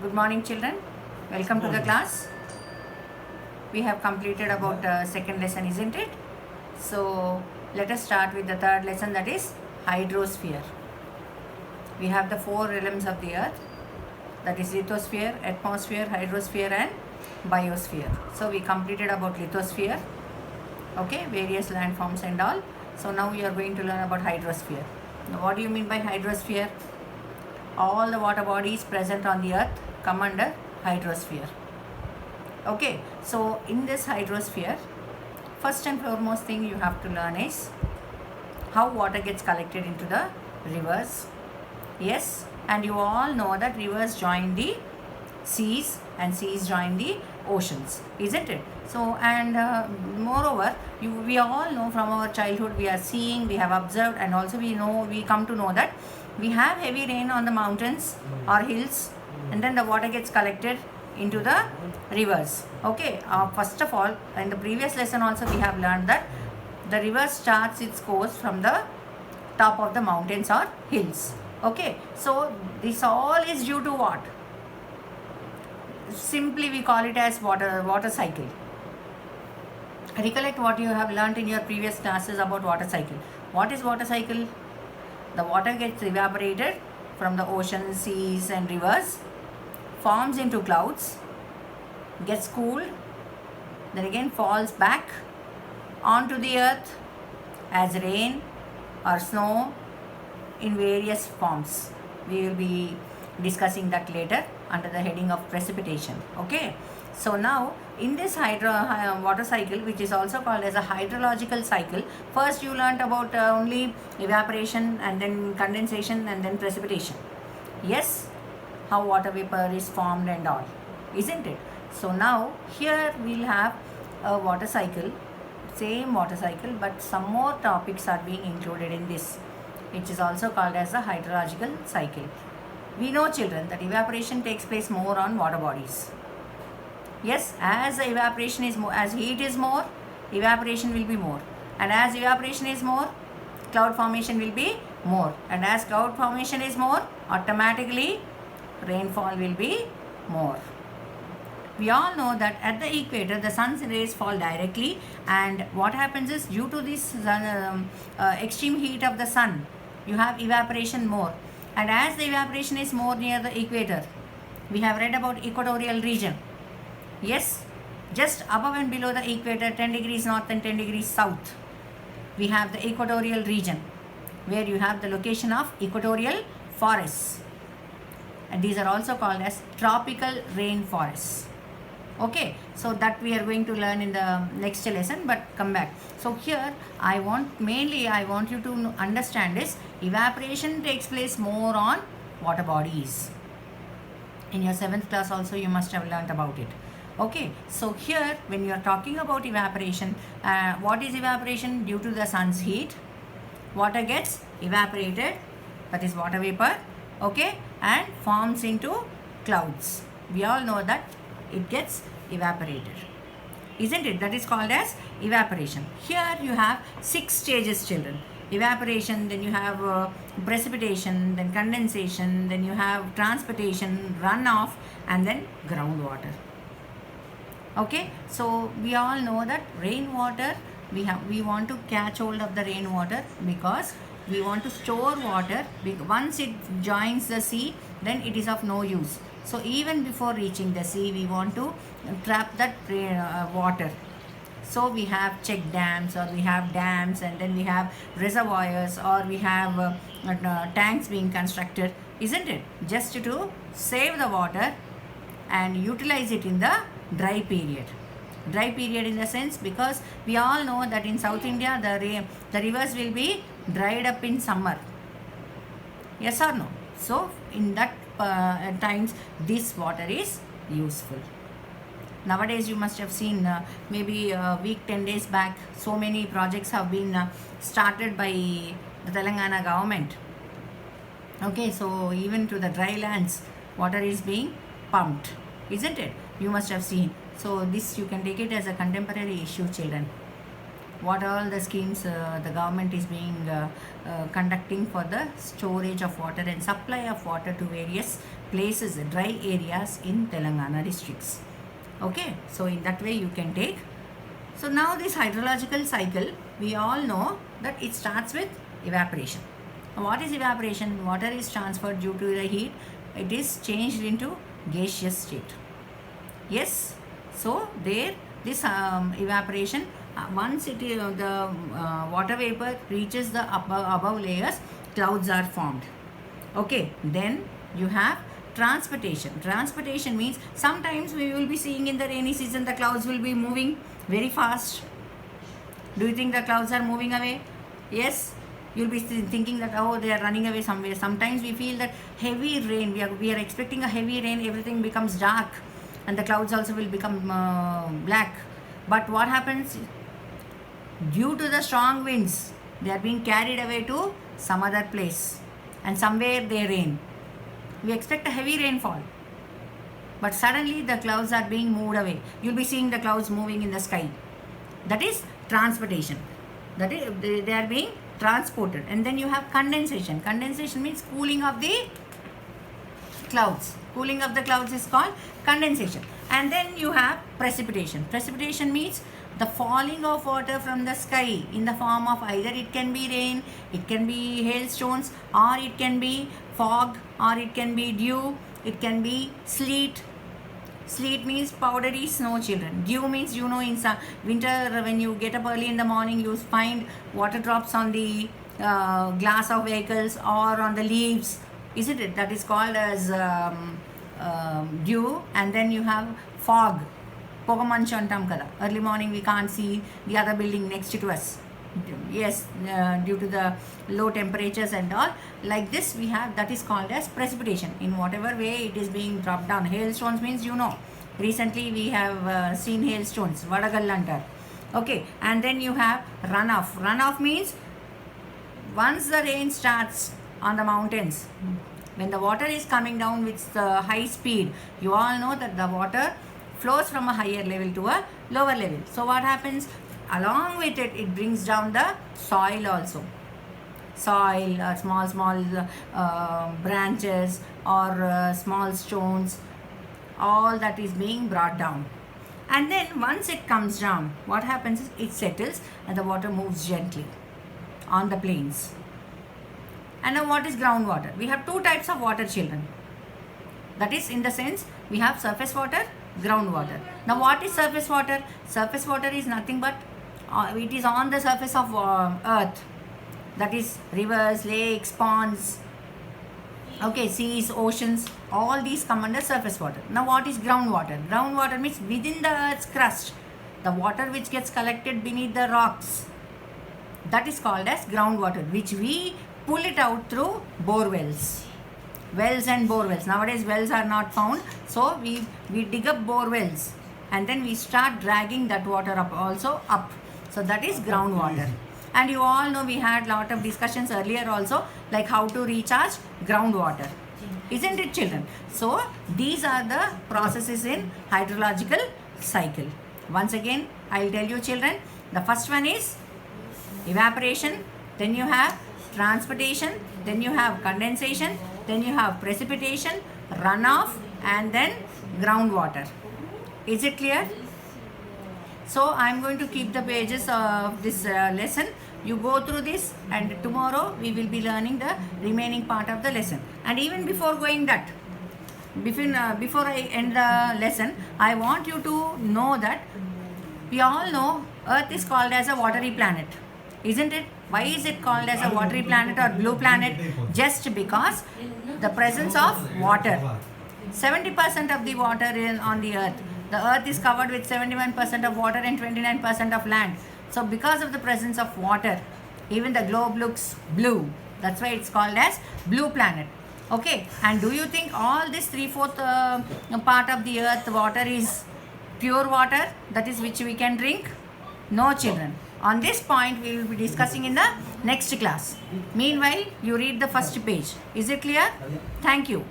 Good morning, children. Welcome to the class. We have completed about second lesson, isn't it? So let us start with the third lesson, that is hydrosphere. We have the four realms of the earth, that is lithosphere, atmosphere, hydrosphere and biosphere. So we completed about lithosphere, okay, various landforms and all. So now we are going to learn about hydrosphere. Now what do you mean by hydrosphere? All the water bodies present on the earth come under hydrosphere. Okay, so in this hydrosphere, first and foremost thing you have to learn is how water gets collected into the rivers. Yes, and you all know that rivers join the seas and seas join the oceans, isn't it? So, and moreover, we all know from our childhood, we are seeing, we have observed, and also we come to know that we have heavy rain on the mountains or hills, and then the water gets collected into the rivers. Okay, first of all, in the previous lesson also we have learned that the river starts its course from the top of the mountains or hills. Okay, so this all is due to what? Simply we call it as water cycle. Recollect what you have learnt in your previous classes about water cycle. What is water cycle? The water gets evaporated from the ocean, seas and rivers, forms into clouds, gets cooled, then again falls back onto the earth as rain or snow in various forms. We will be discussing that later under the heading of precipitation. Okay, so now in this water cycle, which is also called as a hydrological cycle, first you learnt about only evaporation and then condensation and then precipitation. Yes, how water vapor is formed and all, isn't it? So now here we'll have a water cycle, same water cycle, but some more topics are being included in this, which is also called as a hydrological cycle. We know, children, that evaporation takes place more on water bodies. Yes, as the evaporation is more, as heat is more, evaporation will be more, and as evaporation is more, cloud formation will be more, and as cloud formation is more, automatically rainfall will be more. We all know that at the equator the sun's rays fall directly, and what happens is, due to this extreme heat of the sun, you have evaporation more, and as the evaporation is more near the equator, we have read about equatorial region. Yes, just above and below the equator, 10 degrees north and 10 degrees south, we have the equatorial region, where you have the location of equatorial forests, and these are also called as tropical rainforests. Okay, so that we are going to learn in the next lesson, but come back. So here I want you to understand is evaporation takes place more on water bodies. In your 7th class also you must have learnt about it. Okay, so here when you are talking about evaporation, what is evaporation? Due to the sun's heat, water gets evaporated, that is water vapor, okay, and forms into clouds. We all know that it gets evaporated, isn't it? That is called as evaporation. Here you have 6 stages, children. Evaporation, then you have precipitation, then condensation, then you have transpiration, runoff, and then groundwater. Okay, so we all know that rainwater, we want to catch hold of the rainwater because we want to store water. Once it joins the sea, then it is of no use. So even before reaching the sea, we want to trap that water. So we check dams, or we have dams, and then we have reservoirs, or we have tanks being constructed, isn't it? Just to save the water and utilize it in the dry period. Dry period in the sense, because we all know that in South India the rivers will be dried up in summer. Yes or no? So in that times this water is useful. Nowadays you must have seen maybe a week, 10 days back, so many projects have been started by the Telangana government. Okay, so even to the dry lands water is being pumped, isn't it? You must have seen. So this you can take it as a contemporary issue, children. What all the schemes the government is conducting for the storage of water and supply of water to various places, dry areas in Telangana districts. Okay, so in that way you can take. So now this hydrological cycle, we all know that it starts with evaporation. What is evaporation? Water is transferred due to the heat. It is changed into gaseous state. Yes, so there this evaporation, once it the water vapor reaches the above layers, clouds are formed. Okay, then you have transportation. Transportation means sometimes we will be seeing in the rainy season the clouds will be moving very fast. Do you think the clouds are moving away? Yes, you'll be thinking that, oh, they are running away somewhere. Sometimes we feel that heavy rain, we are expecting a heavy rain, everything becomes dark and the clouds also will become black. But what happens? Due to the strong winds, they are being carried away to some other place and somewhere they rain. We expect a heavy rainfall, but suddenly the clouds are being moved away. You'll be seeing the clouds moving in the sky. That is transportation. That is, they are being transported. And then you have condensation. Condensation means cooling of the clouds. Cooling of the clouds is called condensation. And then you have precipitation. Precipitation means the falling of water from the sky in the form of either it can be rain, it can be hailstones, or it can be fog, or it can be dew, it can be sleet. Sleet means powdery snow, children. Dew means, you know, in winter when you get up early in the morning, you find water drops on the glass of vehicles or on the leaves, isn't it? That is called as dew. And then you have fog. Pogamanchu antam kada. Early morning we can't see the other building next to us. Yes, due to the low temperatures and all. Like this we have, that is called as precipitation. In whatever way it is being dropped down. Hailstones means, you know, recently we have seen hailstones, vadagallantar. Okay, and then you have runoff. Runoff means once the rain starts on the mountains, when the water is coming down with high speed, you all know that the water flows from a higher level to a lower level. So what happens? Along with it, it brings down the soil also. Soil, small branches or small stones, all that is being brought down. And then once it comes down, what happens is it settles and the water moves gently on the plains. And now what is groundwater? We have two types of water, children. That is, in the sense, we have surface water, groundwater. Now what is surface water? Surface water is nothing but it is on the surface of earth. That is rivers, lakes, ponds, okay, seas, oceans, all these come under surface water. Now what is groundwater? Groundwater means within the earth's crust, the water which gets collected beneath the rocks, that is called as groundwater, which we pull it out through bore wells. Wells and bore wells. Nowadays wells are not found, so we dig up bore wells and then we start dragging that water up also up. So that is groundwater. And you all know we had lot of discussions earlier also, like how to recharge groundwater, isn't it, children? So these are the processes in hydrological cycle. Once again I will tell you, children. The first one is evaporation, then you have transportation, then you have condensation, then you have precipitation, runoff, and then groundwater. Is it clear? So I am going to keep the pages of this lesson. You go through this, and tomorrow we will be learning the remaining part of the lesson. And even before going that, before I end the lesson, I want you to know that we all know Earth is called as a watery planet, isn't it? Why is it called as a watery planet or blue planet? Just because the presence of water. 70% of the water is on the earth. The earth is covered with 71% of water and 29% of land. So because of the presence of water, even the globe looks blue. That's why it's called as blue planet. Okay, and do you think all this 3/4 part of the earth water is pure water, that is which we can drink? No, children. On this point we will be discussing in the next class. Meanwhile, you read the first page. Is it clear? Thank you.